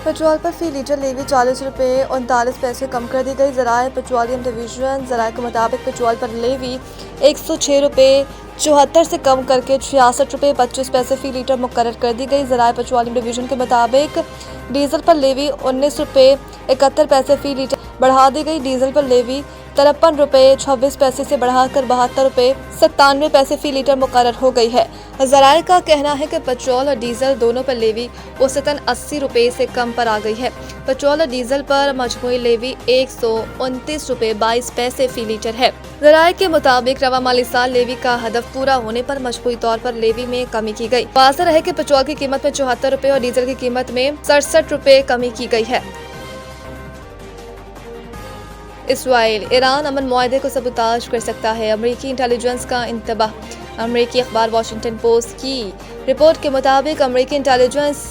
Petrol पर फी litre levy 40 रुपये 39 पैसे कम कर दी गई। ज़राए पेट्रोलियम डिवीज़न ज़राए के मुताबिक पेट्रोल पर लेवी 106 रुपये 74 से कम करके 66 रुपये 25 पैसे फी लीटर मुकर्रर कर दी गई। ज़राए पेट्रोलियम डिवीज़न के मुताबिक डीजल पर लेवी 19 रुपये 71 पैसे फी लीटर बढ़ा दी गई। डीजल पर लेवी 53 रुपये 26 पैसे से बढ़ाकर 72 रुपये 97 पैसे फी लीटर मुकर्रर हो गई है। ज़राए का कहना है कि पेट्रोल और डीजल दोनों पर लेवी औसतन 80 रुपये से कम पर आ गई है। पेट्रोल और डीजल पर मजमूई लेवी 129 रुपये 22 पैसे फी लीटर है। ज़राए के मुताबिक रवा माली साल लेवी का हदफ पूरा होने पर मजमूई तौर पर लेवी में कमी की गई। वाज़ेह है कि पेट्रोल की कीमत में 74 रुपये और डीजल की कीमत में 67 रुपये कमी की गई है। इसराइल ईरान अमन मुआहदे को सबूताज कर सकता है, अमरीकी इंटेलिजेंस का इंतबाह। अमरीकी अखबार वॉशिंगटन पोस्ट की रिपोर्ट के मुताबिक अमरीकी इंटेलिजेंस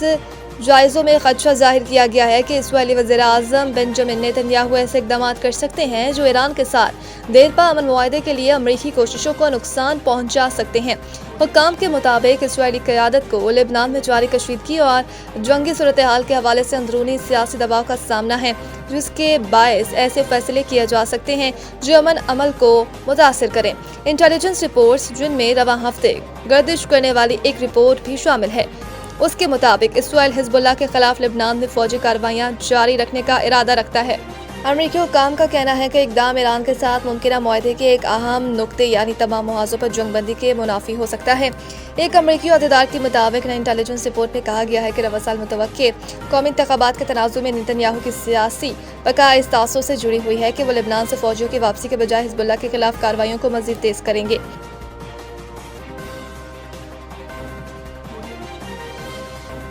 जायज़ों में खदशा जाहिर किया गया है कि इसराइली वज़ीर आज़म बेंजामिन नेतन्याहू ऐसे इक़दाम कर सकते हैं जो ईरान के साथ देरपा अमन मुआहदे के लिए अमरीकी कोशिशों को नुकसान पहुँचा सकते हैं। हुक्काम के मुताबिक इसराइली क़यादत को लेबनान में जारी कशीदगी और जंगी सूरत हाल के हवाले से अंदरूनी सियासी दबाव का सामना है, जिसके बायस ऐसे फैसले किए जा सकते हैं जो अमन अमल को मुतासिर करें। इंटेलिजेंस रिपोर्ट्स, जिनमें रवा हफ्ते गर्दिश करने वाली एक रिपोर्ट भी शामिल है, उसके मुताबिक इसराइल हिजबुल्लाह के खिलाफ लेबनान में फौजी कार्रवाइयां जारी रखने का इरादा रखता है। अमरीकी हुक्काम का कहना है कि इक़दाम ईरान के साथ मुमकिन मुआहदे के एक अहम नुक्ते यानी तमाम मुहाज़ों पर जंगबंदी के मुनाफी हो सकता है। एक अमरीकी अहदेदार के मुताबिक नई इंटेलिजेंस रिपोर्ट में कहा गया है कि रवा साल मुतवक्के कौमी इंतखाबात के तनाज़ुर में नेतन्याहू की सियासी बका इस तासुर से जुड़ी हुई है कि वो लेबनान से फौजियों की वापसी के बजाय हिजबुल्लाह के खिलाफ कार्रवाइयों को मज़ीद तेज करेंगे।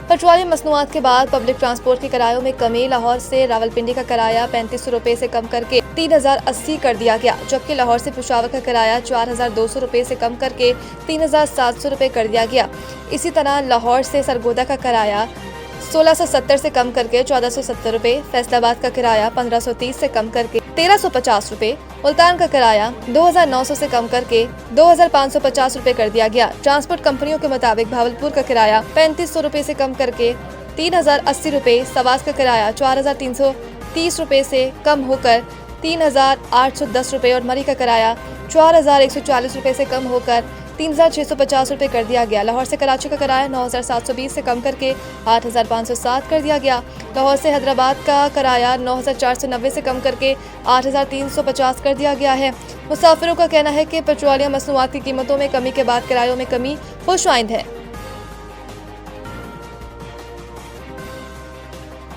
पेट्रोलियम मसनूआत के बाद पब्लिक ट्रांसपोर्ट के किरायों में कमी। लाहौर से रावलपिंडी का किराया 3500 रुपये से कम करके 3080 कर दिया गया, जबकि लाहौर से पेशावर का किराया 4200 रुपये से कम करके 3700 रुपये कर दिया गया। इसी तरह लाहौर से सरगोदा का किराया 1670 से कम करके 1470 रुपये, फैसलाबाद का किराया 1530 से कम करके 1350 रुपये, मुल्तान का किराया 2900 से कम करके 2550 रुपये कर दिया गया। ट्रांसपोर्ट कंपनियों के मुताबिक भावलपुर का किराया 3500 रुपये से कम करके 3080 रुपये, सवास का किराया 4330 रुपये से कम होकर 3810 रुपये और मरी का किराया 4140 रुपये से कम होकर 3650 रुपये कर दिया गया। लाहौर से कराची का किराया 9720 से कम करके 8507 कर दिया गया। लाहौर से हैदराबाद का किराया 9490 से कम करके 8350 कर दिया गया है। मुसाफिरों का कहना है कि पेट्रोलियम मसनूआत की कीमतों में कमी के बाद किरायों में कमी खुशआइंद है।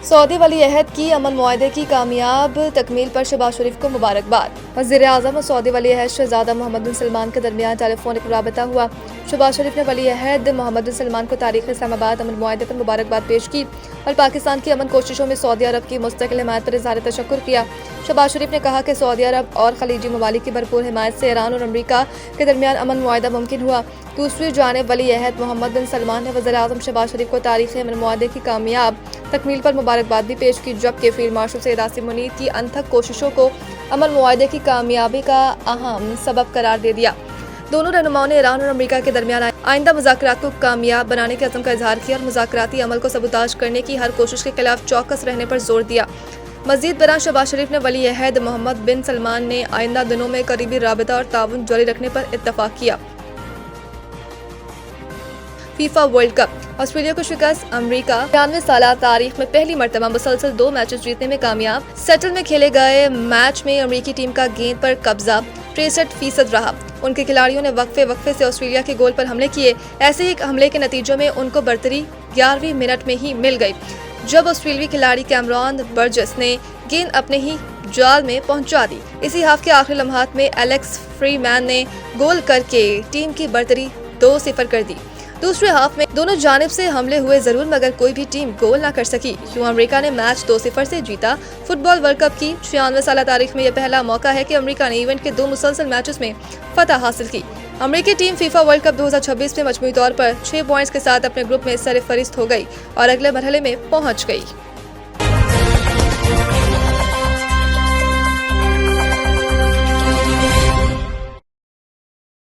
सऊदी वली अहद की अमन मुआहदे की कामयाब तकमील पर शहबाज शरीफ को मुबारकबाद। वज़ीर आज़म और सऊदी वली अहद शहज़ादा मोहम्मद बिन सलमान के दरमियान टेलीफोनिक राबता हुआ। शहबाज शरीफ ने वली अहद मोहम्मद बिन सलमान को तारीख़ इस्लामाबाद अमन मुआहदे पर मुबारकबाद पेश की और पाकिस्तान की अमन कोशिशों में सऊदी अरब की मुस्तकिल हिमायत पर इज़हार तशक्कुर किया। शहबाज शरीफ ने कहा कि सऊदी अरब और खलीजी ममालिक की भरपूर हिमायत से ईरान और अमरीका के दरमियान अमन मुआहदा मुमकिन हुआ। दूसरी जानिब वली अहद मोहम्मद बिन सलमान ने वज़ीर आज़म शहबाज शरीफ को तारीख़ अमन मुआहदे की कामयाब तकमील पर मुबारकबाद भी पेश की, जबकि फील्ड मार्शल सैयद आसिम मुनीर की अनथक कोशिशों को अमन मुआहदे की कामयाबी का अहम सबब करार दे दिया। दोनों रहनुमाओं ने ईरान और अमरीका के दरमियान आइंदा मुज़ाकरात को कामयाब बनाने के अज़म का इजहार किया और मुज़ाकराती अमल को सबूताज करने की हर कोशिश के खिलाफ चौकस रहने पर जोर दिया। मज़ीद बयान शहबाज शरीफ ने वली अहद मोहम्मद बिन सलमान ने आइंदा दिनों में करीबी राबता और ताउन जारी रखने पर इत्तफाक किया। फीफा वर्ल्ड कप, ऑस्ट्रेलिया को शिकस्त। अमरीका 93 साल तारीख में पहली मरतबा मुसलसल 2 मैचेस जीतने में कामयाब। सेटल में खेले गए मैच में अमरीकी टीम का गेंद पर कब्जा 63% रहा। उनके खिलाड़ियों ने वक्फे से ऑस्ट्रेलिया के गोल पर हमले किए। ऐसे ही एक हमले के नतीजों में उनको बर्तरी 11वीं मिनट में ही मिल गई, जब ऑस्ट्रेलियावी खिलाड़ी कैमरॉन बर्जस ने गेंद अपने ही जाल में पहुंचा दी। इसी हाफ के आखिरी लम्हात में एलेक्स फ्रीमैन ने गोल करके टीम की बर्तरी 2-0 कर दी। दूसरे हाफ में दोनों जानिब से हमले हुए जरूर, मगर कोई भी टीम गोल ना कर सकी। यूं अमेरिका ने मैच 2-0 से जीता। फुटबॉल वर्ल्ड कप की 96 साल तारीख में यह पहला मौका है कि अमेरिका ने इवेंट के 2 मुसलसल मैचेस में फतह हासिल की। अमेरिकी टीम फीफा वर्ल्ड कप 2026 में मजमूई तौर पर 6 पॉइंट्स के साथ अपने ग्रुप में सरफहरिस्त हो गई और अगले मरहले में पहुंच गई।